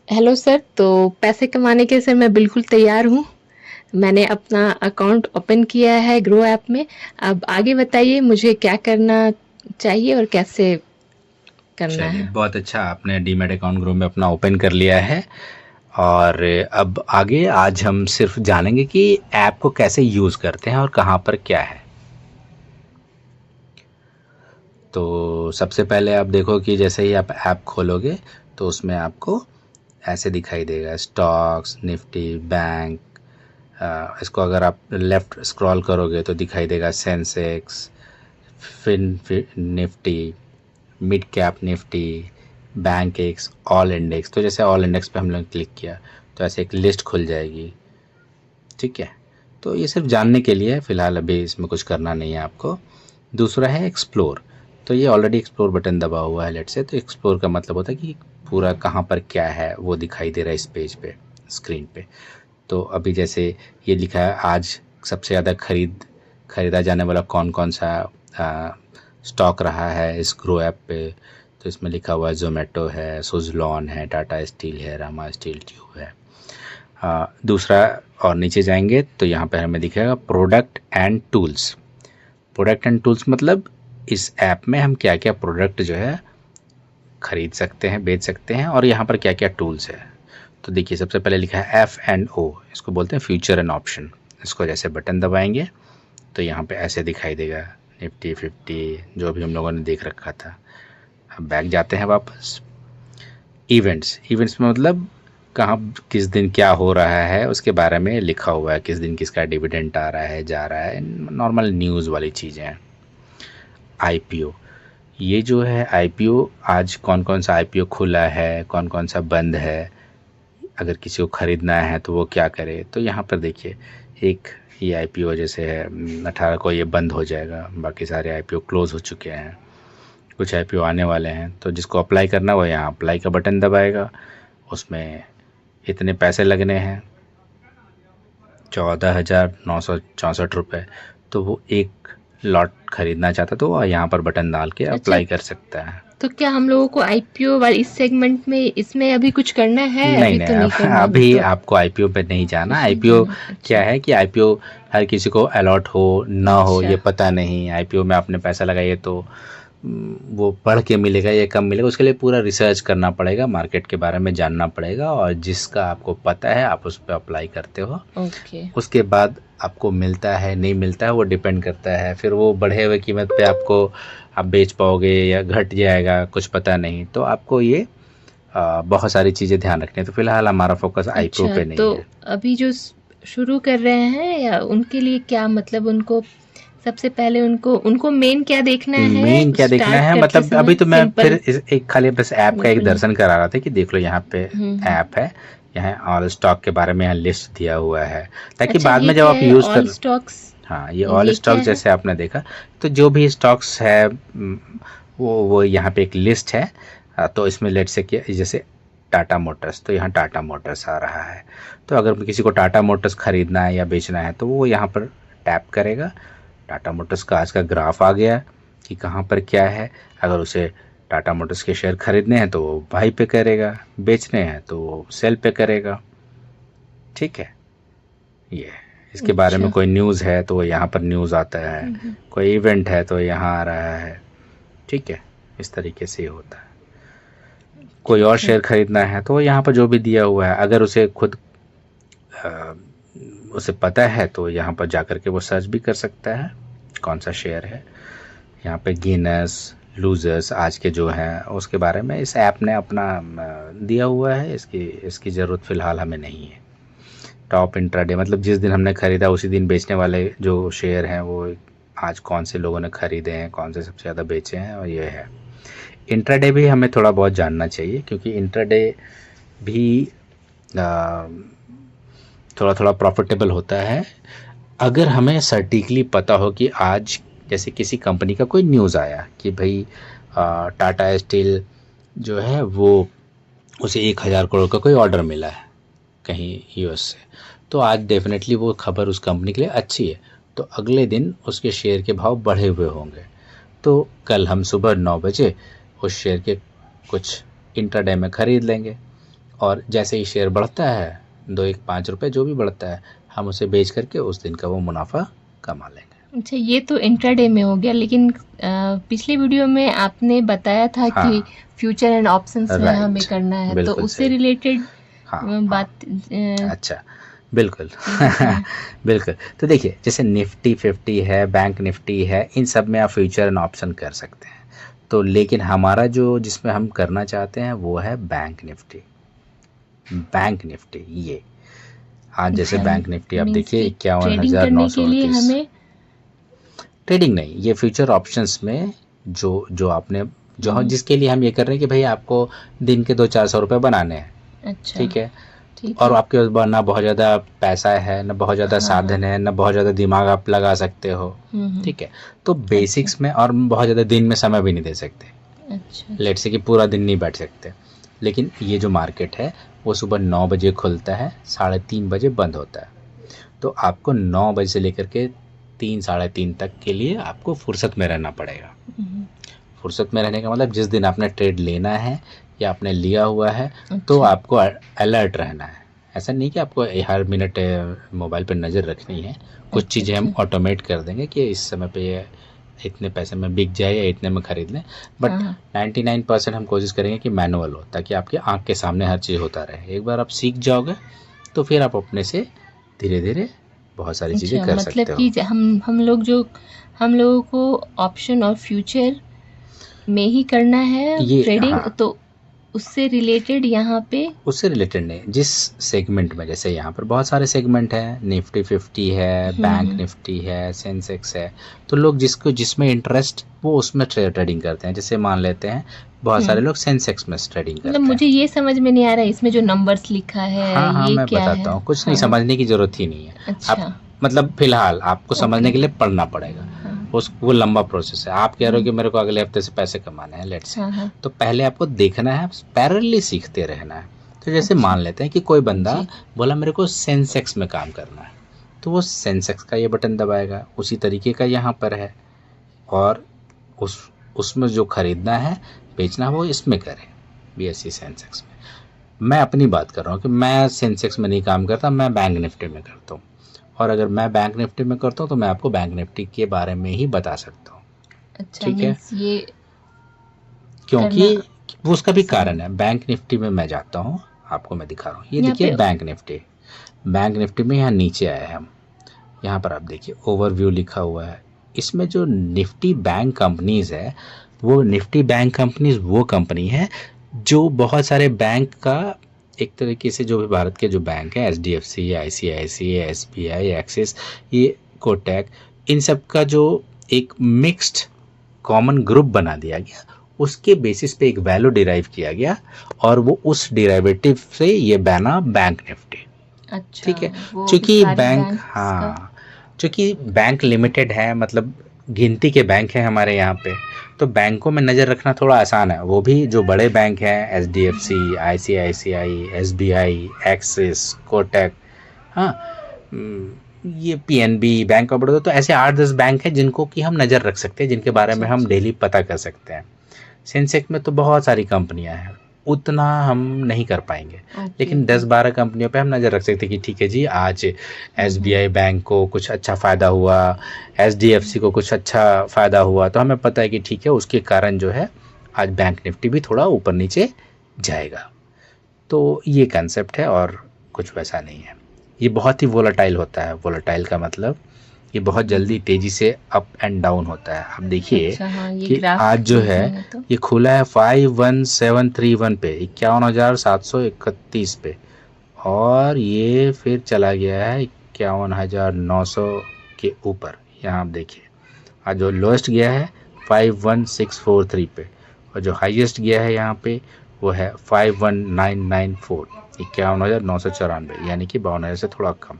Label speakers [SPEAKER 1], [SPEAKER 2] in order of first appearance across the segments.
[SPEAKER 1] Hello sir, तो पैसे कमाने के सर मैं बिल्कुल तैयार हूँ। मैंने अपना अकाउंट ओपन किया है ग्रो ऐप में। अब आगे बताइए मुझे क्या करना चाहिए और कैसे करना
[SPEAKER 2] चलिए,
[SPEAKER 1] है।
[SPEAKER 2] बहुत अच्छा, आपने डीमैट अकाउंट ग्रुप में अपना ओपन कर लिया है। और अब आगे आज हम सिर्फ जानेंगे कि ऐप को कैसे यूज़ करते हैं और कहाँ पर क्या है। तो सबसे पहले आप देखो कि जैसे ही आप ऐप खोलोगे तो उसमें आपको ऐसे दिखाई देगा स्टॉक्स, निफ्टी, बैंक। इसको अगर आप लेफ़्ट स्क्रॉल करोगे तो दिखाई देगा Sensex, Nifty, mid cap Nifty, bank x, all index. तो जैसे ऑल इंडेक्स पे हम लोग क्लिक किया तो ऐसे एक लिस्ट खुल जाएगी। ठीक है, तो ये सिर्फ जानने के लिए है, फिलहाल अभी इसमें कुछ करना नहीं है आपको। दूसरा है एक्सप्लोर। तो ये ऑलरेडी एक्सप्लोर बटन दबा हुआ है लेट से, तो एक्सप्लोर का मतलब होता है कि पूरा कहाँ पर क्या है वो दिखाई दे रहा है इस पेज पे, स्क्रीन पे। तो अभी जैसे ये लिखा है आज सबसे ज़्यादा खरीदा जाने वाला कौन कौन सा स्टॉक रहा है इस ग्रो ऐप पे। तो इसमें लिखा हुआ है जोमेटो है, सुज़लॉन है, टाटा स्टील है, रामा स्टील ट्यूब है। दूसरा, और नीचे जाएंगे तो यहाँ पे हमें दिखेगा product and tools. Product and tools मतलब इस ऐप में हम क्या क्या प्रोडक्ट जो है खरीद सकते हैं, बेच सकते हैं, और यहाँ पर क्या क्या टूल्स है। तो देखिए सबसे पहले लिखा है F&O, इसको बोलते हैं फ्यूचर एंड ऑप्शन। इसको जैसे बटन दबाएंगे तो यहाँ पे ऐसे दिखाई देगा निफ्टी 50 जो भी हम लोगों ने देख रखा था। अब बैक जाते हैं वापस। इवेंट्स, इवेंट्स में मतलब कहाँ किस दिन क्या हो रहा है उसके बारे में लिखा हुआ है, किस दिन किसका डिविडेंट आ रहा है, जा रहा है, नॉर्मल न्यूज़ वाली चीज़ें हैं। आईपीओ, ये जो है आईपीओ, आज कौन कौन सा आईपीओ खुला है, कौन कौन सा बंद है, अगर किसी को ख़रीदना है तो वो क्या करे। तो यहाँ पर देखिए एक ये आईपीओ जैसे है 18 को ये बंद हो जाएगा, बाकी सारे आईपीओ क्लोज़ हो चुके हैं, कुछ आईपीओ आने वाले हैं। तो जिसको अप्लाई करना वो यहाँ अप्लाई का बटन दबाएगा, उसमें इतने पैसे लगने हैं 14,964 रुपये। तो वो एक लॉट खरीदना चाहता तो वो यहाँ पर बटन डाल के
[SPEAKER 1] अच्छा,
[SPEAKER 2] अप्लाई कर सकता है।
[SPEAKER 1] तो क्या हम लोगों को आईपीओ वाले इस सेगमेंट में इसमें अभी कुछ करना है?
[SPEAKER 2] नहीं
[SPEAKER 1] अभी
[SPEAKER 2] नहीं,
[SPEAKER 1] तो नहीं करना, अभी
[SPEAKER 2] अभी
[SPEAKER 1] तो
[SPEAKER 2] आपको आईपीओ पे नहीं जाना।
[SPEAKER 1] इसमें
[SPEAKER 2] आईपीओ
[SPEAKER 1] जाना।
[SPEAKER 2] क्या
[SPEAKER 1] अच्छा।
[SPEAKER 2] है कि आईपीओ हर किसी को अलॉट हो ना हो
[SPEAKER 1] अच्छा।
[SPEAKER 2] ये पता नहीं। आईपीओ में आपने पैसा लगाइए तो वो बढ़ के मिलेगा या कम मिलेगा, उसके लिए पूरा रिसर्च करना पड़ेगा, मार्केट के बारे में जानना पड़ेगा, और जिसका आपको पता है आप उस पर अप्लाई करते हो।
[SPEAKER 1] ओके।
[SPEAKER 2] उसके बाद आपको मिलता है नहीं मिलता है वो डिपेंड करता है, फिर वो बढ़े हुए कीमत पे आपको आप बेच पाओगे या घट जाएगा कुछ पता नहीं। तो आपको ये बहुत सारी चीज़ें ध्यान रखनी है। तो फिलहाल हमारा फोकस आईपीओ
[SPEAKER 1] अच्छा,
[SPEAKER 2] पे
[SPEAKER 1] तो
[SPEAKER 2] नहीं है।
[SPEAKER 1] अभी जो शुरू कर रहे हैं या उनके लिए क्या मतलब उनको सबसे पहले उनको उनको मेन क्या देखना है
[SPEAKER 2] मेन क्या देखना
[SPEAKER 1] स्टार्ट
[SPEAKER 2] है
[SPEAKER 1] करते
[SPEAKER 2] मतलब, अभी
[SPEAKER 1] समय?
[SPEAKER 2] तो मैं फिर
[SPEAKER 1] सिंपल।
[SPEAKER 2] एक खाली बस ऐप का एक
[SPEAKER 1] सिंपल।
[SPEAKER 2] दर्शन करा रहा था कि देख लो यहाँ पे
[SPEAKER 1] हम्म।
[SPEAKER 2] ऐप है, यहाँ ऑल स्टॉक के बारे में यहाँ लिस्ट दिया हुआ है, ताकि
[SPEAKER 1] अच्छा,
[SPEAKER 2] बाद
[SPEAKER 1] ये
[SPEAKER 2] में जब
[SPEAKER 1] क्या
[SPEAKER 2] आप
[SPEAKER 1] है
[SPEAKER 2] यूज़
[SPEAKER 1] ऑल
[SPEAKER 2] कर।
[SPEAKER 1] स्टॉक्स?
[SPEAKER 2] हाँ, ये ऑल
[SPEAKER 1] ये
[SPEAKER 2] स्टॉक
[SPEAKER 1] क्या है?
[SPEAKER 2] जैसे आपने देखा, तो जो भी स्टॉक्स है वो यहाँ पे एक लिस्ट है। तो इसमें लेट से किया जैसे टाटा मोटर्स, तो यहाँ टाटा मोटर्स आ रहा है। तो अगर किसी को टाटा मोटर्स ख़रीदना है या बेचना है तो वो यहाँ पर टैप करेगा। टाटा मोटर्स का आज का ग्राफ आ गया कि कहाँ पर क्या है। अगर उसे टाटा मोटर्स के शेयर खरीदने हैं तो वो बाई पे करेगा, बेचने हैं तो वो सेल पे करेगा। ठीक है, ये है। इसके बारे में
[SPEAKER 1] अच्छा।
[SPEAKER 2] कोई न्यूज़ है तो वो यहाँ पर न्यूज़ आता है, कोई इवेंट है तो यहाँ आ रहा है। ठीक है, इस तरीके से ये होता है। कोई और
[SPEAKER 1] ठीक है।
[SPEAKER 2] शेयर खरीदना है तो यहाँ पर जो भी दिया हुआ है, अगर उसे खुद अ, उसे पता है तो यहाँ पर जा कर के वो सर्च भी कर सकता है कौन सा शेयर है। यहाँ पे गेनर्स लूजर्स आज के जो हैं उसके बारे में इस ऐप ने अपना दिया हुआ है, इसकी इसकी ज़रूरत फ़िलहाल हमें नहीं है। टॉप इंट्राडे मतलब जिस दिन हमने ख़रीदा उसी दिन बेचने वाले जो शेयर हैं वो आज कौन से लोगों ने ख़रीदे हैं, कौन से सबसे ज़्यादा बेचे हैं, और ये है। इंट्राडे भी हमें थोड़ा बहुत जानना चाहिए क्योंकि इंट्राडे भी थोड़ा थोड़ा प्रॉफिटेबल होता है अगर हमें सटीकली पता हो कि आज जैसे किसी कंपनी का कोई न्यूज़ आया कि भाई टाटा स्टील जो है वो उसे 1,000 करोड़ का कोई ऑर्डर मिला है कहीं यूएस से, तो आज डेफिनेटली वो खबर उस कंपनी के लिए अच्छी है। तो अगले दिन उसके शेयर के भाव बढ़े हुए होंगे। तो कल हम सुबह 9 बजे उस शेयर के कुछ इंट्राडे में ख़रीद लेंगे और जैसे ही शेयर बढ़ता है 2 1 5 रुपए जो भी बढ़ता है, हम उसे बेच करके उस दिन का वो मुनाफा कमा लेंगे।
[SPEAKER 1] अच्छा, ये तो इंट्राडे में हो गया, लेकिन पिछले वीडियो में आपने बताया था कि
[SPEAKER 2] हाँ,
[SPEAKER 1] फ्यूचर एंड ऑप्शंस में हमें
[SPEAKER 2] राइट,
[SPEAKER 1] करना है, तो
[SPEAKER 2] बिल्कुल
[SPEAKER 1] उससे
[SPEAKER 2] सही।
[SPEAKER 1] रिलेटेड
[SPEAKER 2] हाँ, हाँ,
[SPEAKER 1] बात
[SPEAKER 2] अच्छा, बिल्कुल।
[SPEAKER 1] चीज़ें थोड़ा।
[SPEAKER 2] बिल्कुल, तो देखिए जैसे निफ्टी 50 है, बैंक निफ्टी है, इन सब में आप फ्यूचर एंड ऑप्शन कर सकते हैं। तो लेकिन हमारा जो जिसमें हम करना चाहते हैं वो है बैंक निफ्टी। बैंक निफ्टी ये आज जैसे
[SPEAKER 1] अच्छा,
[SPEAKER 2] बैंक निफ्टी आप
[SPEAKER 1] मीन्स
[SPEAKER 2] देखिए
[SPEAKER 1] कि ट्रेडिंग करने के लिए
[SPEAKER 2] 51,938।
[SPEAKER 1] हमें।
[SPEAKER 2] ट्रेडिंग नहीं, ये फ्यूचर ऑप्शंस में जो जो आपने जो हम
[SPEAKER 1] हम्म,
[SPEAKER 2] जिसके लिए हम ये कर रहे हैं कि भाई आपको दिन के 200-400 रुपए बनाने हैं,
[SPEAKER 1] अच्छा,
[SPEAKER 2] ठीक है।
[SPEAKER 1] ठीक
[SPEAKER 2] और
[SPEAKER 1] है।
[SPEAKER 2] आपके पास ना बहुत ज़्यादा पैसा है, ना बहुत ज़्यादा
[SPEAKER 1] हाँ, हाँ।
[SPEAKER 2] साधन है, ना बहुत ज़्यादा दिमाग आप लगा सकते हो,
[SPEAKER 1] हम्म,
[SPEAKER 2] ठीक है। तो
[SPEAKER 1] अच्छा,
[SPEAKER 2] बेसिक्स में और बहुत ज़्यादा दिन में समय भी नहीं दे सकते,
[SPEAKER 1] अच्छा,
[SPEAKER 2] लेट से कि पूरा दिन नहीं बैठ सकते। लेकिन ये जो मार्केट है वो सुबह 9 बजे खुलता है, 3:30 बजे बंद होता है। तो आपको 9 बजे से लेकर के 3 साढ़े 3 तक के लिए आपको फुर्सत में रहना पड़ेगा।
[SPEAKER 1] हम्म,
[SPEAKER 2] फुर्सत में रहने का मतलब जिस दिन आपने ट्रेड लेना है या आपने लिया हुआ है तो
[SPEAKER 1] अच्छा,
[SPEAKER 2] आपको अलर्ट रहना है। ऐसा नहीं कि आपको हर मिनट मोबाइल पर नज़र रखनी है। कुछ
[SPEAKER 1] अच्छा,
[SPEAKER 2] चीज़ें हम
[SPEAKER 1] अच्छा,
[SPEAKER 2] ऑटोमेट कर देंगे कि इस समय पे ये इतने पैसे में बिक जाए या इतने में ख़रीद लें। बट
[SPEAKER 1] हाँ, हाँ,
[SPEAKER 2] 99% हम कोशिश करेंगे कि मैनुअल हो, ताकि आपकी आँख के सामने हर चीज़ होता रहे। एक बार आप सीख जाओगे तो फिर आप अपने से धीरे धीरे बहुत सारी चीज़ें
[SPEAKER 1] अच्छा,
[SPEAKER 2] कर
[SPEAKER 1] मतलब
[SPEAKER 2] सकते
[SPEAKER 1] कि
[SPEAKER 2] हो।
[SPEAKER 1] हम लोगों को ऑप्शन और फ्यूचर में ही करना है
[SPEAKER 2] ये
[SPEAKER 1] ट्रेडिंग,
[SPEAKER 2] हाँ,
[SPEAKER 1] तो उससे रिलेटेड यहाँ पे।
[SPEAKER 2] उससे रिलेटेड नहीं, जिस सेगमेंट में, जैसे यहाँ पर बहुत सारे सेगमेंट हैं, निफ्टी 50 है, बैंक
[SPEAKER 1] हम्म,
[SPEAKER 2] निफ्टी है, सेंसेक्स है। तो लोग जिसको जिसमें इंटरेस्ट वो उसमें ट्रेडिंग करते हैं। जैसे मान लेते हैं बहुत सारे
[SPEAKER 1] हम्म,
[SPEAKER 2] लोग सेंसेक्स में ट्रेडिंग
[SPEAKER 1] मतलब
[SPEAKER 2] करते हैं।
[SPEAKER 1] मुझे ये समझ में नहीं आ रहा है इसमें जो नंबर्स लिखा है
[SPEAKER 2] हाँ हाँ,
[SPEAKER 1] ये
[SPEAKER 2] मैं
[SPEAKER 1] क्या
[SPEAKER 2] बताता
[SPEAKER 1] है।
[SPEAKER 2] हूँ, कुछ नहीं
[SPEAKER 1] हाँ,
[SPEAKER 2] समझने की ज़रूरत ही नहीं है। आप
[SPEAKER 1] अच्छा,
[SPEAKER 2] मतलब फ़िलहाल आपको समझने
[SPEAKER 1] ओके,
[SPEAKER 2] के लिए पढ़ना पड़ेगा।
[SPEAKER 1] हाँ,
[SPEAKER 2] उस वो लंबा प्रोसेस है। आप कह रहे हो
[SPEAKER 1] हाँ,
[SPEAKER 2] कि मेरे को अगले हफ्ते से पैसे कमाने हैं, लेट्स से।
[SPEAKER 1] हाँ, हाँ,
[SPEAKER 2] तो पहले आपको देखना है, पैरेलली सीखते रहना है। तो जैसे
[SPEAKER 1] अच्छा,
[SPEAKER 2] मान लेते हैं कि कोई बंदा
[SPEAKER 1] जी,
[SPEAKER 2] बोला मेरे को सेंसेक्स में काम करना है, तो वो सेंसेक्स का ये बटन दबाएगा। उसी तरीके का यहाँ पर है। और उस उसमें जो खरीदना है बेचना है वो इसमें करे, BSE सेंसेक्स में। मैं अपनी बात कर रहा हूँ कि मैं सेंसेक्स में नहीं काम करता, मैं बैंक निफ्टी में करता हूँ। और अगर मैं बैंक निफ्टी में करता हूँ तो मैं आपको बैंक निफ्टी के बारे में ही बता सकता हूँ,
[SPEAKER 1] अच्छा,
[SPEAKER 2] ठीक है।
[SPEAKER 1] मीन्स ये
[SPEAKER 2] क्योंकि
[SPEAKER 1] करना
[SPEAKER 2] वो उसका भी
[SPEAKER 1] आसान
[SPEAKER 2] कारण
[SPEAKER 1] है।
[SPEAKER 2] है। बैंक निफ्टी में मैं जाता हूँ, आपको मैं दिखा रहा हूँ। ये
[SPEAKER 1] यहाँ
[SPEAKER 2] देखिए
[SPEAKER 1] पे।
[SPEAKER 2] Bank Nifty. बैंक निफ्टी में यहाँ नीचे आए हैं हम। यहाँ पर आप देखिए ओवरव्यू लिखा हुआ है। इसमें जो निफ्टी बैंक कंपनीज है, वो निफ्टी बैंक कंपनीज वो कंपनी है जो बहुत सारे बैंक का एक तरीके से, जो भी भारत के जो बैंक हैं, HDFC, ICICI, SBI, एक्सिस, ये कोटक, इन सब का जो एक मिक्स्ड कॉमन ग्रुप बना दिया गया, उसके बेसिस पे एक वैल्यू डिराइव किया गया और वो उस डिराइवेटिव से ये बना बैंक निफ्टी,
[SPEAKER 1] अच्छा,
[SPEAKER 2] ठीक है।
[SPEAKER 1] वो
[SPEAKER 2] चूंकि
[SPEAKER 1] सारे
[SPEAKER 2] बैंक,
[SPEAKER 1] बैंक्स का।
[SPEAKER 2] हाँ, चूंकि बैंक लिमिटेड है, मतलब गिनती के बैंक हैं हमारे यहाँ पे, तो बैंकों में नज़र रखना थोड़ा आसान है। वो भी जो बड़े बैंक हैं, HDFC, ICICI, SBI, axis, Kotak, हाँ, ये PNB, बैंक ऑफ बड़ौदा, तो ऐसे 8-10 बैंक हैं जिनको कि हम नज़र रख सकते हैं, जिनके बारे
[SPEAKER 1] अच्छा,
[SPEAKER 2] में हम
[SPEAKER 1] अच्छा,
[SPEAKER 2] डेली पता कर सकते हैं। सेंसेक्स में तो बहुत सारी कंपनियां हैं, उतना हम नहीं कर पाएंगे।
[SPEAKER 1] ओके,
[SPEAKER 2] लेकिन
[SPEAKER 1] ओके,
[SPEAKER 2] 10-12 कंपनियों पे हम नज़र रख सकते हैं कि ठीक है जी, आज
[SPEAKER 1] हम्म,
[SPEAKER 2] SBI बैंक को कुछ अच्छा फ़ायदा हुआ, HDFC को कुछ अच्छा फ़ायदा हुआ, तो हमें पता है कि ठीक है, उसके कारण जो है आज बैंक निफ्टी भी थोड़ा ऊपर नीचे जाएगा। तो ये कंसेप्ट है और कुछ वैसा नहीं है। ये बहुत ही वोलेटाइल होता है। वोलेटाइल का मतलब ये बहुत जल्दी तेज़ी से अप एंड डाउन होता है। आप देखिए
[SPEAKER 1] अच्छा, हाँ, ये
[SPEAKER 2] कि
[SPEAKER 1] ग्राफ
[SPEAKER 2] आज जो है
[SPEAKER 1] देखेंगे तो।
[SPEAKER 2] ये खुला है 51731 पे, 51,731 पे, और ये फिर चला गया है 51,900 के ऊपर। यहाँ आप देखिए, आज जो लोएस्ट गया है 51,643 पे, और जो हाईएस्ट गया है यहाँ पे वो है 51,994, 51,994, यानी कि 52,000 से थोड़ा कम।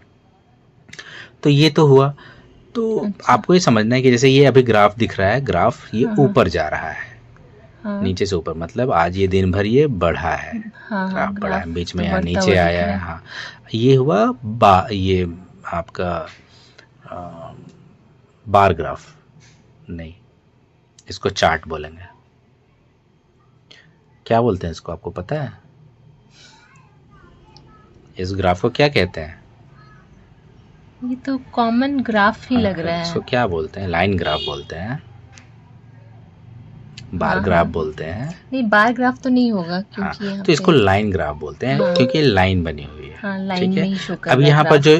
[SPEAKER 2] तो ये तो हुआ। तो
[SPEAKER 1] अच्छा,
[SPEAKER 2] आपको ये समझना है कि जैसे ये अभी ग्राफ दिख रहा है, ग्राफ ये
[SPEAKER 1] हाँ, हाँ,
[SPEAKER 2] ऊपर जा रहा है,
[SPEAKER 1] हाँ,
[SPEAKER 2] नीचे से ऊपर, मतलब आज ये दिन भर ये बढ़ा है,
[SPEAKER 1] हाँ, हाँ,
[SPEAKER 2] ग्राफ बढ़ा है,
[SPEAKER 1] ग्राफ
[SPEAKER 2] बीच में
[SPEAKER 1] तो
[SPEAKER 2] यहाँ
[SPEAKER 1] बढ़ता
[SPEAKER 2] नीचे
[SPEAKER 1] हुआ दिख
[SPEAKER 2] आया
[SPEAKER 1] रहा
[SPEAKER 2] है।
[SPEAKER 1] है।
[SPEAKER 2] हाँ, ये हुआ ये आपका अ, बार ग्राफ नहीं, इसको चार्ट बोलेंगे। क्या बोलते हैं इसको, आपको पता है? इस ग्राफ को क्या कहते हैं?
[SPEAKER 1] ये तो कॉमन ग्राफ ही लग रहा
[SPEAKER 2] इसको
[SPEAKER 1] है।
[SPEAKER 2] क्या बोलते हैं? लाइन ग्राफ बोलते हैं, बार
[SPEAKER 1] हाँ,
[SPEAKER 2] ग्राफ
[SPEAKER 1] हाँ।
[SPEAKER 2] बोलते हैं।
[SPEAKER 1] नहीं, बार ग्राफ तो नहीं होगा
[SPEAKER 2] हाँ,
[SPEAKER 1] क्योंकि यहाँ
[SPEAKER 2] तो इसको
[SPEAKER 1] पे
[SPEAKER 2] लाइन ग्राफ बोलते हैं
[SPEAKER 1] हाँ,
[SPEAKER 2] क्योंकि लाइन बनी हुई है।
[SPEAKER 1] हाँ, लाइन
[SPEAKER 2] ठीक है,
[SPEAKER 1] में ही शो कर
[SPEAKER 2] अब
[SPEAKER 1] रहा है
[SPEAKER 2] यहाँ पर
[SPEAKER 1] ग्राफ।
[SPEAKER 2] जो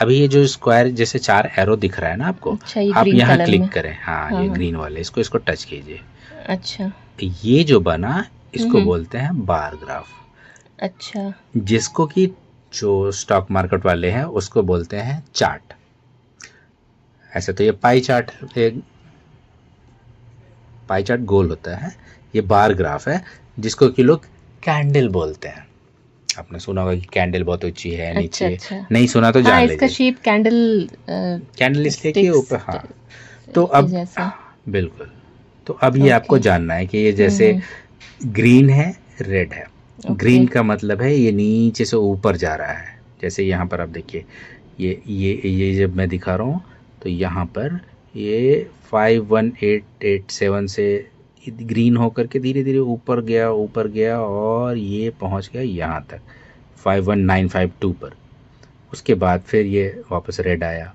[SPEAKER 2] अभी ये जो स्क्वायर जैसे 4 एरो दिख रहा है ना आपको,
[SPEAKER 1] अच्छा, ये
[SPEAKER 2] आप
[SPEAKER 1] ग्रीन
[SPEAKER 2] यहाँ
[SPEAKER 1] कलर
[SPEAKER 2] क्लिक
[SPEAKER 1] में।
[SPEAKER 2] करें। हाँ,
[SPEAKER 1] हाँ,
[SPEAKER 2] ये
[SPEAKER 1] हाँ।
[SPEAKER 2] ग्रीन वाले, इसको टच कीजिए।
[SPEAKER 1] अच्छा।
[SPEAKER 2] ये जो बना इसको
[SPEAKER 1] हम्म।
[SPEAKER 2] बोलते हैं बार ग्राफ,
[SPEAKER 1] अच्छा।
[SPEAKER 2] जिसको कि जो स्टॉक मार्केट वाले हैं उसको बोलते हैं चार्ट। ऐसे तो ये पाई चार्ट है, एक पाई चार्ट गोल होता है, ये बार ग्राफ है जिसको कि लोग कैंडल बोलते हैं। आपने सुना होगा कि कैंडल बहुत ऊंची है,
[SPEAKER 1] अच्छा,
[SPEAKER 2] नीचे।
[SPEAKER 1] अच्छा।
[SPEAKER 2] नहीं सुना तो
[SPEAKER 1] हाँ,
[SPEAKER 2] जान
[SPEAKER 1] इसका
[SPEAKER 2] लीजिए।
[SPEAKER 1] शेप कैंडल
[SPEAKER 2] कैंडल इसलिए कि ऊपर, हाँ। तो
[SPEAKER 1] के
[SPEAKER 2] अब
[SPEAKER 1] जैसा।
[SPEAKER 2] बिल्कुल, तो अब ये आपको
[SPEAKER 1] ओके।
[SPEAKER 2] जानना है कि ये जैसे ग्रीन है, रेड है।
[SPEAKER 1] ओके।
[SPEAKER 2] ग्रीन का मतलब है ये नीचे से ऊपर जा रहा है। जैसे यहाँ पर आप देखिए, ये जब मैं दिखा रहा हूँ तो यहाँ पर ये 51887 से ग्रीन होकर के धीरे धीरे ऊपर गया और ये पहुँच गया यहाँ तक 51952 पर। उसके बाद फिर ये वापस रेड आया,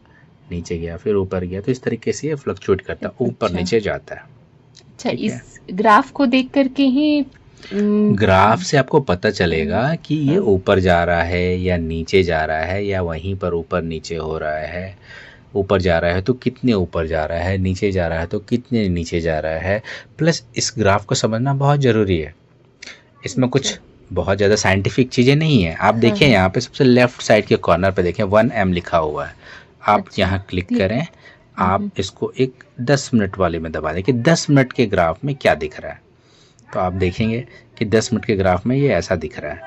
[SPEAKER 2] नीचे गया, फिर ऊपर गया। तो इस तरीके से ये फ्लक्चुएट करता है, ऊपर
[SPEAKER 1] अच्छा।
[SPEAKER 2] नीचे जाता है।
[SPEAKER 1] अच्छा,
[SPEAKER 2] ठीक है?
[SPEAKER 1] इस ग्राफ को देख करके ही
[SPEAKER 2] ग्राफ से आपको पता चलेगा कि ये
[SPEAKER 1] हाँ।
[SPEAKER 2] ऊपर जा रहा है या नीचे जा रहा है, या वहीं पर ऊपर नीचे हो रहा है। ऊपर जा रहा है तो कितने ऊपर जा रहा है, नीचे जा रहा है तो कितने नीचे जा रहा है। प्लस इस ग्राफ को समझना बहुत ज़रूरी है। इसमें कुछ बहुत ज़्यादा साइंटिफिक चीज़ें नहीं है। आप देखें यहाँ पे सबसे लेफ्ट साइड के कॉर्नर पे देखें 1M लिखा हुआ है। आप
[SPEAKER 1] अच्छा,
[SPEAKER 2] यहाँ क्लिक करें, आप इसको एक 10 मिनट वाले में दबा दें कि 10 मिनट के ग्राफ में क्या दिख रहा है। तो आप देखेंगे कि 10 मिनट के ग्राफ में ये ऐसा दिख रहा है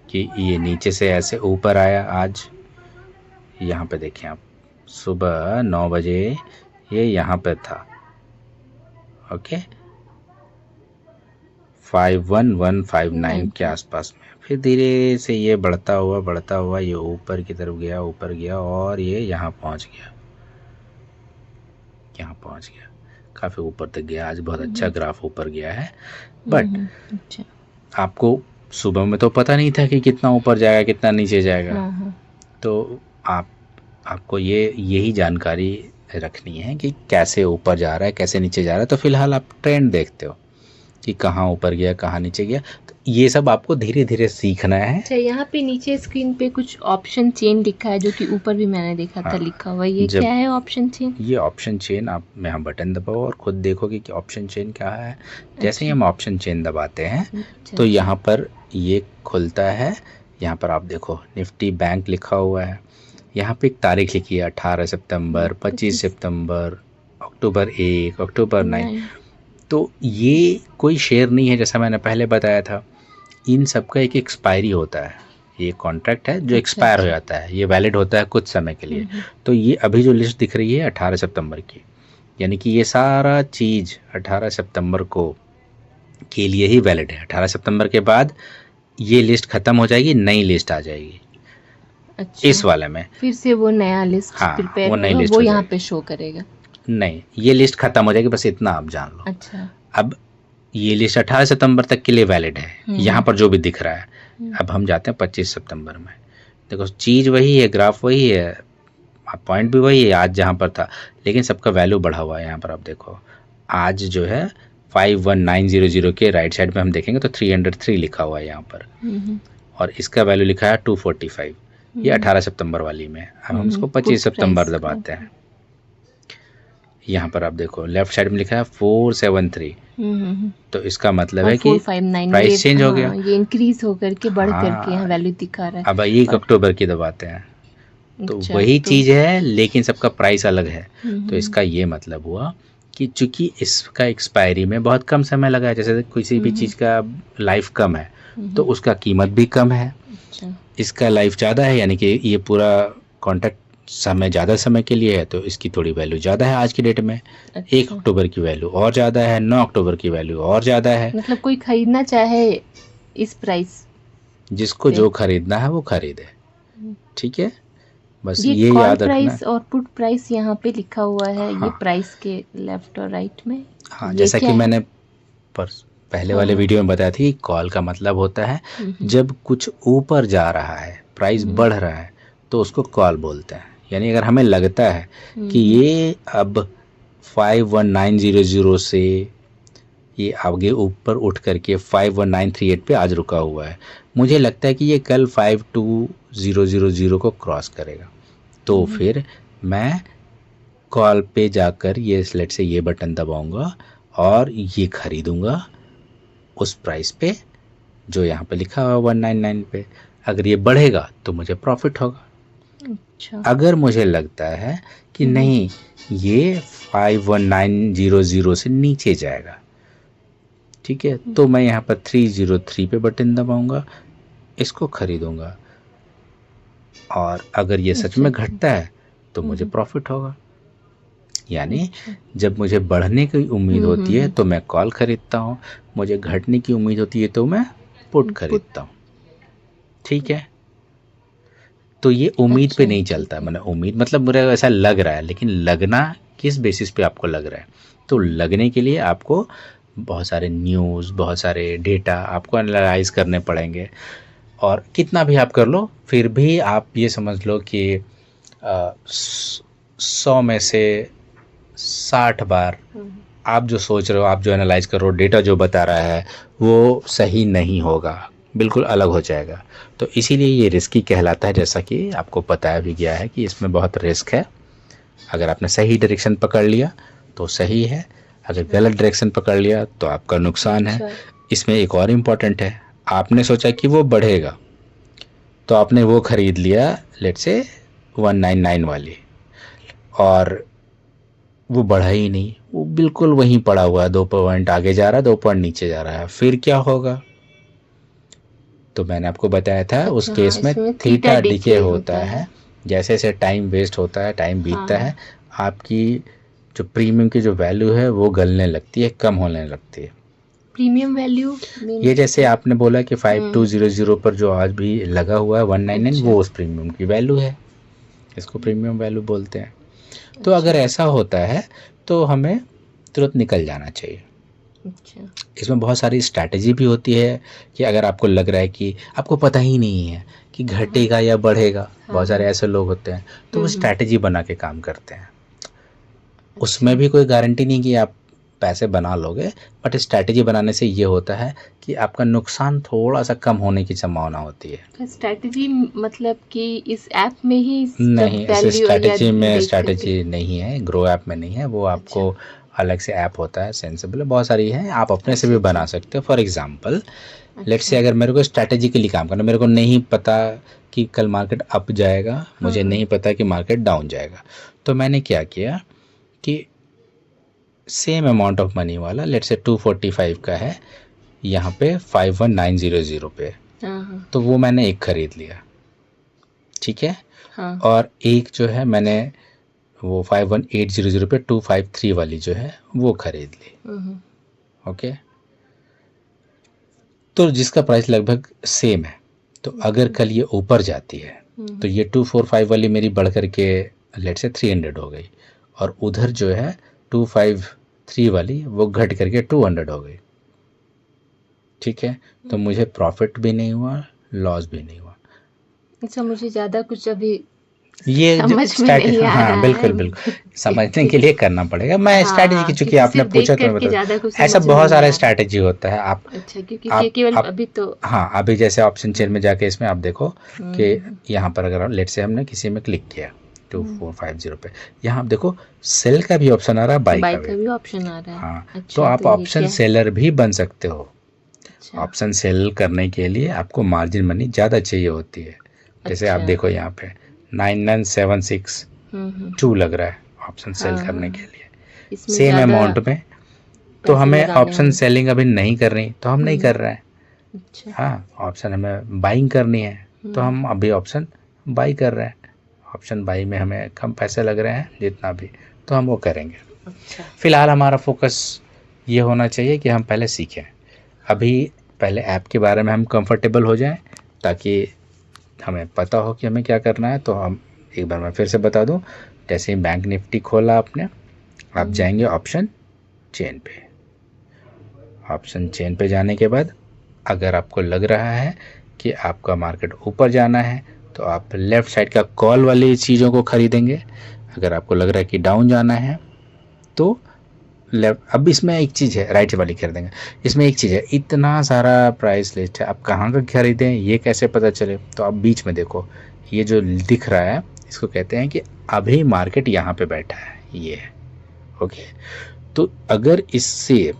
[SPEAKER 2] कि ये नीचे से ऐसे ऊपर आया। आज यहाँ पे देखें आप, सुबह 9 बजे ये यहाँ पे था। ओके, 51159 के आसपास में। फिर धीरे से ये बढ़ता हुआ ये ऊपर की तरफ गया और ये यहाँ पहुँच गया, काफ़ी ऊपर तक गया। आज बहुत अच्छा ग्राफ ऊपर गया है। बट आपको सुबह में तो पता नहीं था कि कितना ऊपर जाएगा कितना नीचे जाएगा। तो आपको यही जानकारी रखनी है कि कैसे ऊपर जा रहा है, कैसे नीचे जा रहा है। तो फिलहाल आप ट्रेंड देखते हो कि कहाँ ऊपर गया, कहाँ नीचे गया। तो ये सब आपको धीरे धीरे सीखना है।
[SPEAKER 1] अच्छा, यहाँ पे नीचे स्क्रीन पे कुछ ऑप्शन चेन लिखा है, जो कि ऊपर भी मैंने देखा था लिखा हुआ। ये क्या है ऑप्शन चेन? ये
[SPEAKER 2] ऑप्शन चेन, आप यहाँ बटन दबाओ और खुद देखोगे कि ऑप्शन चेन क्या है। जैसे ही हम ऑप्शन चेन दबाते हैं तो यहाँ पर ये खुलता है। यहाँ पर आप देखो निफ्टी बैंक लिखा हुआ है। यहाँ पे एक तारीख लिखी है 18 सितंबर, 25 सितंबर, अक्टूबर 1, अक्टूबर 9। तो ये कोई शेयर नहीं है, जैसा मैंने पहले बताया था। इन सब का एक एक्सपायरी होता है। ये कॉन्ट्रैक्ट है जो एक्सपायर हो जाता है, ये वैलिड होता है कुछ समय के लिए। तो ये अभी जो लिस्ट दिख रही है 18 सितंबर की, यानी कि ये सारा चीज़ 18 सितंबर को के लिए ही वैलिड है। 18 सितंबर के बाद ये लिस्ट ख़त्म हो जाएगी, नई लिस्ट आ जाएगी। अच्छा, इस वाले में
[SPEAKER 1] फिर से वो नया लिस्ट प्रिपेयर होगा, वो यहाँ पे शो करेगा।
[SPEAKER 2] नहीं, ये लिस्ट ख़त्म हो जाएगी, बस इतना आप जान लो।
[SPEAKER 1] अच्छा,
[SPEAKER 2] अब ये लिस्ट 18 सितंबर तक के लिए वैलिड है, यहाँ पर जो भी दिख रहा है। अब हम जाते हैं 25 सितंबर में। देखो चीज़ वही है, ग्राफ वही है, पॉइंट भी वही है आज जहाँ पर था, लेकिन सबका वैल्यू बढ़ा हुआ है। यहाँ पर आप देखो आज जो है 51900 के राइट साइड में हम देखेंगे तो 303 लिखा हुआ है यहाँ पर, और इसका वैल्यू लिखा है 245। ये 18 सितंबर वाली में। अब हम इसको 25 सितंबर दबाते हैं। यहाँ पर आप देखो लेफ्ट साइड में लिखा है 473। तो इसका मतलब है कि प्राइस चेंज हो गया,
[SPEAKER 1] ये इंक्रीज होकर के बढ़ करके यहाँ वैल्यू दिखा रहा है।
[SPEAKER 2] अब 1 अक्टूबर की दबाते हैं तो वही चीज़ है, लेकिन सबका प्राइस अलग है। तो इसका ये मतलब हुआ कि चूंकि इसका एक्सपायरी में बहुत कम समय लगा है, जैसे किसी भी चीज़ का लाइफ कम है तो उसका कीमत भी कम है। इसका लाइफ ज़्यादा है, यानी कि ये पूरा कॉन्ट्रैक्ट समय ज़्यादा समय के लिए है, तो इसकी थोड़ी वैल्यू ज़्यादा है आज की डेट में। 1 अक्टूबर की वैल्यू और ज़्यादा है, 9 अक्टूबर की वैल्यू और ज़्यादा है।
[SPEAKER 1] मतलब कोई खरीदना चाहे इस प्राइस,
[SPEAKER 2] जिसको जो खरीदना है वो खरीदे। ठीक है, बस ये
[SPEAKER 1] याद
[SPEAKER 2] रखना।
[SPEAKER 1] प्राइस और पुट प्राइस यहाँ पे लिखा हुआ है। ये प्राइस के लेफ्ट और राइट में।
[SPEAKER 2] हाँ, जैसा कि मैंने पहले वाले वीडियो में बताया था कि कॉल का मतलब होता है जब कुछ ऊपर जा रहा है, प्राइस बढ़ रहा है, तो उसको कॉल बोलते हैं। यानी अगर हमें लगता है कि ये अब 51900 से ये आगे ऊपर उठ करके 51938 पे आज रुका हुआ है, मुझे लगता है कि ये कल 52000 को क्रॉस करेगा, तो फिर मैं कॉल पे जाकर ये लेट से ये बटन दबाऊंगा और ये खरीदूंगा उस प्राइस पे जो यहाँ पे लिखा हुआ 199 पे। अगर ये बढ़ेगा तो मुझे प्रॉफिट होगा।
[SPEAKER 1] अच्छा।
[SPEAKER 2] अगर मुझे लगता है कि नहीं ये 51900 से नीचे जाएगा, ठीक है, तो मैं यहाँ पर 303 पे बटन दबाऊंगा, इसको खरीदूंगा, और अगर ये सच में घटता है तो मुझे प्रॉफिट होगा। यानी जब मुझे बढ़ने की उम्मीद होती है तो मैं कॉल खरीदता हूँ, मुझे घटने की उम्मीद होती है तो मैं पुट खरीदता हूँ। ठीक है, तो ये उम्मीद पे नहीं चलता। मैंने उम्मीद मतलब मुझे ऐसा लग रहा है, लेकिन लगना किस बेसिस पे आपको लग रहा है? तो लगने के लिए आपको बहुत सारे न्यूज़, बहुत सारे डेटा आपको एनालाइज करने पड़ेंगे, और कितना भी आप कर लो फिर भी आप ये समझ लो कि 100 में से 60 बार आप जो सोच रहे हो, आप जो एनालाइज कर रहे हो, डेटा जो बता रहा है वो सही नहीं होगा, बिल्कुल अलग हो जाएगा। तो इसीलिए ये रिस्की कहलाता है, जैसा कि आपको बताया भी गया है कि इसमें बहुत रिस्क है। अगर आपने सही डायरेक्शन पकड़ लिया तो सही है, अगर गलत डायरेक्शन पकड़ लिया तो आपका नुकसान है। इसमें एक और इम्पॉर्टेंट है, आपने सोचा कि वो बढ़ेगा तो आपने वो खरीद लिया लेट से 199 वाली, और वो बढ़ा ही नहीं, वो बिल्कुल वहीं पड़ा हुआ है, 2 पॉइंट आगे जा रहा है, 2 पॉइंट नीचे जा रहा है, फिर क्या होगा? तो मैंने आपको बताया था उस केस में थीटा डिके होता है। जैसे जैसे टाइम वेस्ट होता है, टाइम बीतता है, आपकी जो प्रीमियम की जो वैल्यू है वो गलने लगती है, कम होने लगती है।
[SPEAKER 1] प्रीमियम वैल्यू
[SPEAKER 2] ये जैसे आपने बोला कि 5200 पर जो आज भी लगा हुआ है 199, वो उस प्रीमियम की वैल्यू है, इसको प्रीमियम वैल्यू बोलते हैं। तो अगर ऐसा होता है तो हमें तुरंत निकल जाना चाहिए।
[SPEAKER 1] अच्छा।
[SPEAKER 2] इसमें बहुत सारी स्ट्रैटेजी भी होती है कि अगर आपको लग रहा है कि आपको पता ही नहीं है कि घटेगा या बढ़ेगा, बहुत सारे ऐसे लोग होते हैं तो वो स्ट्रैटेजी बना के काम करते हैं। उसमें भी कोई गारंटी नहीं कि आप पैसे बना लोगे, बट स्ट्रैटेजी बनाने से ये होता है कि आपका नुकसान थोड़ा सा कम होने की संभावना होती है।
[SPEAKER 1] स्ट्रैटेजी मतलब कि इस ऐप में ही
[SPEAKER 2] नहीं, ऐसे स्ट्रैटेजी में स्ट्रैटेजी नहीं है, ग्रो ऐप में नहीं है, वो आपको अलग से ऐप होता है, सेंसिबल है, बहुत सारी है, आप अपने से भी बना सकते हो। फॉर एग्जांपल लेट्स से अगर मेरे को स्ट्रैटेजिकली काम करना, मेरे को नहीं पता कि कल मार्केट अप जाएगा, मुझे नहीं पता कि मार्केट डाउन जाएगा, तो मैंने क्या किया कि सेम अमाउंट ऑफ मनी वाला लेट्स से 245 का है यहाँ पे 51900 पे, तो वो मैंने एक खरीद लिया, ठीक है। और एक जो है मैंने वो 51800 पे 253 वाली जो है वो खरीद ली, ओके। तो जिसका प्राइस लगभग सेम है, तो अगर कल ये ऊपर जाती है तो ये 245 वाली मेरी बढ़ करके लेट से 300 हो गई, और उधर जो है 253 वाली वो घट करके 200 हो गई, ठीक है। तो मुझे प्रॉफिट भी नहीं हुआ, लॉस भी नहीं हुआ।
[SPEAKER 1] अच्छा, मुझे ज़्यादा कुछ अभी
[SPEAKER 2] ये
[SPEAKER 1] समझ में नहीं आ रहा है।
[SPEAKER 2] बिल्कुल बिल्कुल समझने के लिए करना पड़ेगा। मैं स्ट्रैटेजी की, चूंकि आपने पूछा तो मैं बता, ऐसा बहुत सारा स्ट्रैटेजी होता है। आप
[SPEAKER 1] अच्छा, क्योंकि केवल अभी तो
[SPEAKER 2] हाँ, अभी जैसे ऑप्शन चेन में जाके इसमें आप देखो कि यहाँ पर अगर लेट से हमने किसी में क्लिक किया 2450 पे, यहाँ आप देखो सेल का भी ऑप्शन आ रहा है, बाई का भी
[SPEAKER 1] ऑप्शन आ रहा है।
[SPEAKER 2] हाँ, तो आप ऑप्शन सेलर भी बन सकते हो। ऑप्शन सेल करने के लिए आपको मार्जिन मनी ज़्यादा चाहिए होती है। जैसे आप देखो यहाँ पे 99762 लग रहा है ऑप्शन सेल करने के लिए सेम अमाउंट में, तो हमें ऑप्शन सेलिंग अभी नहीं कर रही, तो हम नहीं कर रहे हैं। हाँ, ऑप्शन हमें बाइंग करनी है, तो हम अभी ऑप्शन बाई कर रहे हैं। ऑप्शन बाई में हमें कम पैसे लग रहे हैं जितना भी, तो हम वो करेंगे। फिलहाल हमारा फोकस ये होना चाहिए कि हम पहले सीखें, अभी पहले ऐप के बारे में हम कंफर्टेबल हो जाएं, ताकि हमें पता हो कि हमें क्या करना है। तो हम एक बार मैं फिर से बता दूं, जैसे ही बैंक निफ्टी खोला आपने, आप जाएंगे ऑप्शन चेन पे, ऑप्शन चेन पे जाने के बाद अगर आपको लग रहा है कि आपका मार्केट ऊपर जाना है तो आप लेफ़्ट साइड का कॉल वाली चीज़ों को खरीदेंगे। अगर आपको लग रहा है कि डाउन जाना है तो लेफ्ट। अब इसमें एक चीज़ है, राइट वाली खरीदेंगे। इसमें एक चीज़ है, इतना सारा प्राइस लिस्ट है, आप कहाँ का खरीदें ये कैसे पता चले? तो आप बीच में देखो, ये जो दिख रहा है इसको कहते हैं कि अभी मार्केट यहाँ पे बैठा है, ये है। ओके, तो अगर इसके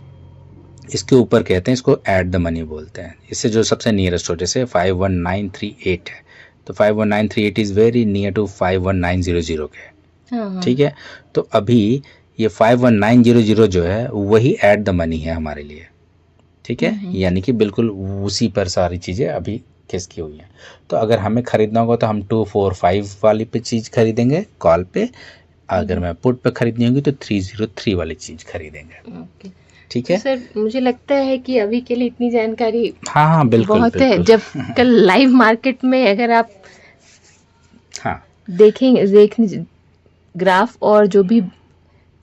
[SPEAKER 2] ऊपर कहते हैं, इसको ऐड द मनी बोलते हैं। इससे जो सबसे नियरेस्ट हो, जैसे 51938 है तो 51938 इज़ वेरी नियर टू 51900 के।
[SPEAKER 1] हाँ हाँ
[SPEAKER 2] ठीक है, तो अभी ये 51900 जो है वही ऐड द मनी है हमारे लिए। ठीक है, यानी कि बिल्कुल उसी पर सारी चीज़ें अभी खिसकी हुई हैं। तो अगर हमें ख़रीदना होगा तो हम 245 वाली पे चीज़ खरीदेंगे कॉल पे। अगर मैं पुट पे खरीदनी होगी तो 303 वाली चीज़ खरीदेंगे।
[SPEAKER 1] ओके।
[SPEAKER 2] ठीक
[SPEAKER 1] तो
[SPEAKER 2] है,
[SPEAKER 1] सर मुझे लगता है कि अभी के लिए इतनी जानकारी
[SPEAKER 2] हाँ हाँ बिल्कुल
[SPEAKER 1] बहुत है।
[SPEAKER 2] बिल्कुल।
[SPEAKER 1] जब कल लाइव मार्केट में अगर आप
[SPEAKER 2] हाँ
[SPEAKER 1] देखें ग्राफ और जो भी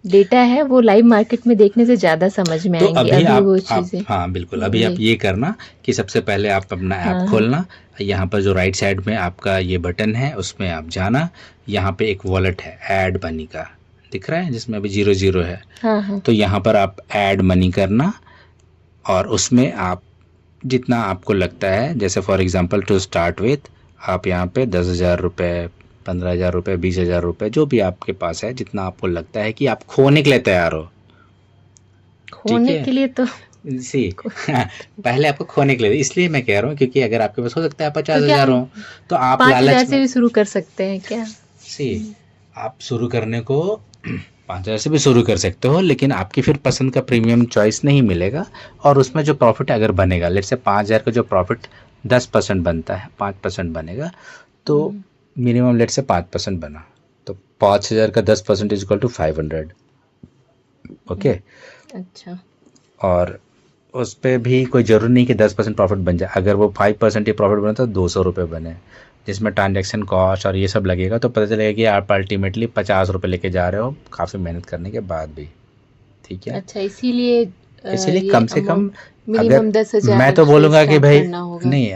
[SPEAKER 1] डेटा है वो लाइव मार्केट में देखने से ज़्यादा समझ में
[SPEAKER 2] तो
[SPEAKER 1] आएंगे।
[SPEAKER 2] अभी
[SPEAKER 1] अभी वो
[SPEAKER 2] आप
[SPEAKER 1] चीज़ें
[SPEAKER 2] हाँ बिल्कुल, अभी आप
[SPEAKER 1] जी
[SPEAKER 2] ये करना कि सबसे पहले आप अपना ऐप
[SPEAKER 1] हाँ हाँ
[SPEAKER 2] खोलना। यहाँ पर जो राइट साइड में आपका ये बटन है उसमें आप जाना। यहाँ पे एक वॉलेट है ऐड मनी का, दिख रहा है, जिसमें अभी 00 है।
[SPEAKER 1] हाँ हाँ
[SPEAKER 2] तो यहाँ पर आप ऐड मनी करना और उसमें आप जितना आपको लगता है, जैसे for example to start with आप यहाँ पे 10,000 रुपये, 15,000 रुपये, 20,000 रुपये, जो भी आपके पास है, जितना आपको लगता है कि आप खोने के लिए तैयार हो।
[SPEAKER 1] खोने के लिए तो
[SPEAKER 2] सी पहले आपको खोने के लिए, इसलिए मैं कह रहा हूँ क्योंकि अगर आपके पास हो सकता है
[SPEAKER 1] तो
[SPEAKER 2] 50,000 हो तो आप
[SPEAKER 1] 5,000
[SPEAKER 2] लालच
[SPEAKER 1] से
[SPEAKER 2] में
[SPEAKER 1] भी शुरू कर सकते हैं क्या?
[SPEAKER 2] सी आप शुरू करने को 5,000 से भी शुरू कर सकते हो, लेकिन आपकी फिर पसंद का प्रीमियम चॉइस नहीं मिलेगा। और उसमें जो प्रॉफिट अगर बनेगा, लेट से 5,000 का जो प्रॉफिट 10% बनता है, 5% बनेगा तो मिनिमम लेट से 5% बना, तो 5,000 का 10% इज इक्वल टू 500। ओके,
[SPEAKER 1] अच्छा
[SPEAKER 2] और उस पर भी कोई ज़रूरी नहीं कि 10% प्रॉफिट बन जाए। अगर वो 5% ही प्रॉफिट बने तो 200 रुपये बने, जिसमें ट्रांजैक्शन कॉस्ट और ये सब लगेगा, तो पता चलेगा कि आप अल्टीमेटली 50 रुपये लेके जा रहे हो काफ़ी मेहनत करने के बाद भी। ठीक है,
[SPEAKER 1] अच्छा, इसीलिए
[SPEAKER 2] इसीलिए
[SPEAKER 1] ये
[SPEAKER 2] कम से कम
[SPEAKER 1] मिनिमम
[SPEAKER 2] अगर
[SPEAKER 1] 10,000
[SPEAKER 2] मैं तो
[SPEAKER 1] से
[SPEAKER 2] बोलूँगा कि
[SPEAKER 1] स्टार्ट
[SPEAKER 2] भाई
[SPEAKER 1] करना होगा।
[SPEAKER 2] नहीं,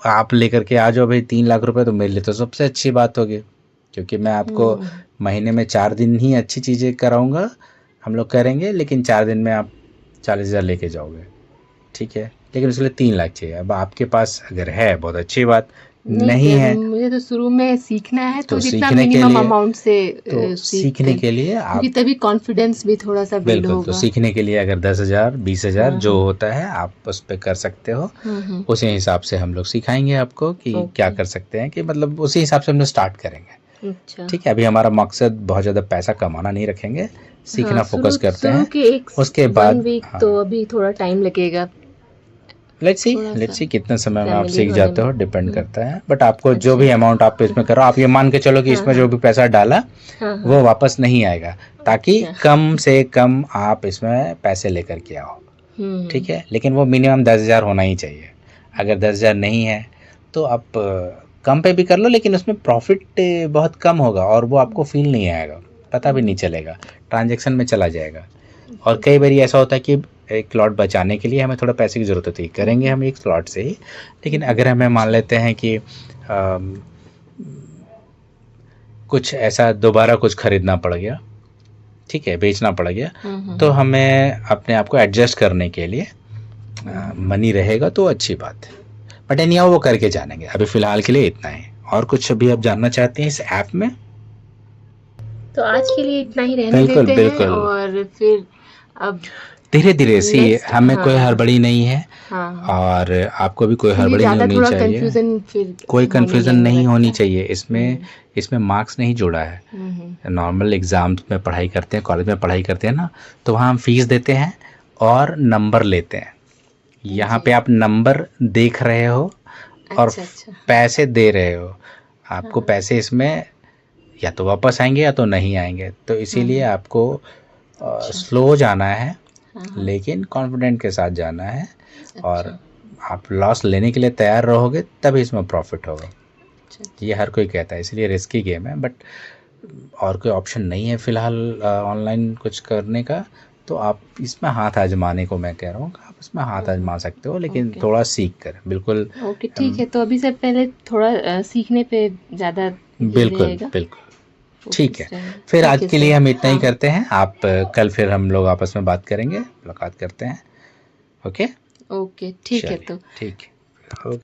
[SPEAKER 2] आप लेकर के आ जाओ भाई 3 लाख रुपए, तो मेरे लिए तो सबसे अच्छी बात होगी, क्योंकि मैं आपको महीने में 4 दिन ही अच्छी चीज़ें कराऊंगा, हम लोग करेंगे, लेकिन 4 दिन में आप 40,000 लेके जाओगे। ठीक है, लेकिन उसके लिए 3 लाख चाहिए। अब आपके पास अगर है बहुत अच्छी बात, नहीं
[SPEAKER 1] सर,
[SPEAKER 2] है
[SPEAKER 1] मुझे तो शुरू में सीखना है, तो जितना
[SPEAKER 2] सीखने के
[SPEAKER 1] मिनिमम
[SPEAKER 2] लिए
[SPEAKER 1] अमाउंट से
[SPEAKER 2] तो सीखने के लिए आप
[SPEAKER 1] क्योंकि तभी कॉन्फिडेंस भी थोड़ा सा बिल्ड
[SPEAKER 2] बिल्कुल, तो
[SPEAKER 1] होगा।
[SPEAKER 2] सीखने के लिए अगर 10,000 20,000 जो होता है आप उस पर कर सकते हो। उसी हिसाब से हम लोग सिखाएंगे आपको कि क्या कर सकते हैं, कि मतलब उसी हिसाब से हम लोग स्टार्ट करेंगे।
[SPEAKER 1] अच्छा,
[SPEAKER 2] ठीक है, अभी हमारा मकसद बहुत ज़्यादा पैसा कमाना नहीं रखेंगे, सीखना फोकस करते हैं।
[SPEAKER 1] के
[SPEAKER 2] उसके बाद
[SPEAKER 1] वीक तो अभी थोड़ा टाइम लगेगा।
[SPEAKER 2] लेट्स
[SPEAKER 1] थोड़ा
[SPEAKER 2] सी कितने समय में आप
[SPEAKER 1] फैमिली
[SPEAKER 2] सीख
[SPEAKER 1] होने
[SPEAKER 2] जाते हो,
[SPEAKER 1] में।
[SPEAKER 2] डिपेंड करता है। बट आपको जो
[SPEAKER 1] अच्छा।
[SPEAKER 2] भी अमाउंट आप इसमें करो, आप ये मान के चलो कि इसमें जो भी पैसा डाला वो वापस नहीं आएगा, ताकि कम से कम आप इसमें पैसे लेकर के आओ। ठीक है, लेकिन वो मिनिमम 10,000 होना ही चाहिए। अगर 10,000 नहीं है तो आप कम पे भी कर लो, लेकिन उसमें प्रॉफिट बहुत कम होगा और वो आपको फील नहीं आएगा, पता भी नहीं चलेगा, ट्रांजैक्शन में चला जाएगा। और कई बार ऐसा होता है कि एक स्लॉट बचाने के लिए हमें थोड़ा पैसे की ज़रूरत होती है, करेंगे हम एक स्लॉट से ही, लेकिन अगर हमें मान लेते हैं कि कुछ ऐसा दोबारा कुछ खरीदना पड़ गया, ठीक है, बेचना पड़ गया, तो हमें अपने आप को एडजस्ट करने के लिए मनी रहेगा तो अच्छी बात है। बट एनी वो करके जानेंगे। अभी फ़िलहाल के लिए इतना ही। और कुछ अभी आप जानना चाहते हैं इस ऐप में?
[SPEAKER 1] तो आज के लिए इतना ही रहने देते हैं, और फिर अब
[SPEAKER 2] धीरे धीरे सी हमें कोई हड़बड़ी नहीं है। और आपको भी कोई हड़बड़ी नहीं होनी चाहिए, कोई कंफ्यूजन नहीं होनी चाहिए। इसमें मार्क्स नहीं जुड़ा है। नॉर्मल एग्जाम में पढ़ाई करते हैं, कॉलेज में पढ़ाई करते हैं ना, तो वहाँ हम फीस देते हैं और नंबर लेते हैं। यहाँ पे आप नंबर देख रहे हो और पैसे दे रहे हो। आपको पैसे इसमें या तो वापस आएंगे या तो नहीं आएंगे, तो इसीलिए आपको स्लो जाना है, लेकिन कॉन्फिडेंट के साथ जाना है। और आप लॉस लेने के लिए तैयार रहोगे तभी इसमें प्रॉफिट होगा। ये हर कोई कहता है, इसलिए रिस्की गेम है। बट और कोई ऑप्शन नहीं है फ़िलहाल ऑनलाइन कुछ करने का, तो आप इसमें हाथ आजमाने को मैं कह रहा हूँ, आप उसमें हाथ आजमा सकते हो, लेकिन
[SPEAKER 1] ओके।
[SPEAKER 2] थोड़ा सीख कर, बिल्कुल
[SPEAKER 1] ओके, ठीक है। तो अभी से पहले थोड़ा सीखने पे ज़्यादा ये
[SPEAKER 2] बिल्कुल
[SPEAKER 1] रहेगा,
[SPEAKER 2] बिल्कुल ठीक
[SPEAKER 1] फोकस
[SPEAKER 2] है।
[SPEAKER 1] रहेगा।
[SPEAKER 2] फिर
[SPEAKER 1] ठीक
[SPEAKER 2] आज
[SPEAKER 1] है
[SPEAKER 2] के लिए
[SPEAKER 1] सर।
[SPEAKER 2] हम इतना ही
[SPEAKER 1] हाँ,
[SPEAKER 2] करते हैं। आप कल फिर हम लोग आपस में बात करेंगे, मुलाकात करते हैं। ओके,
[SPEAKER 1] ओके, ठीक है
[SPEAKER 2] चलिए
[SPEAKER 1] तो।
[SPEAKER 2] ठीक है। ओके।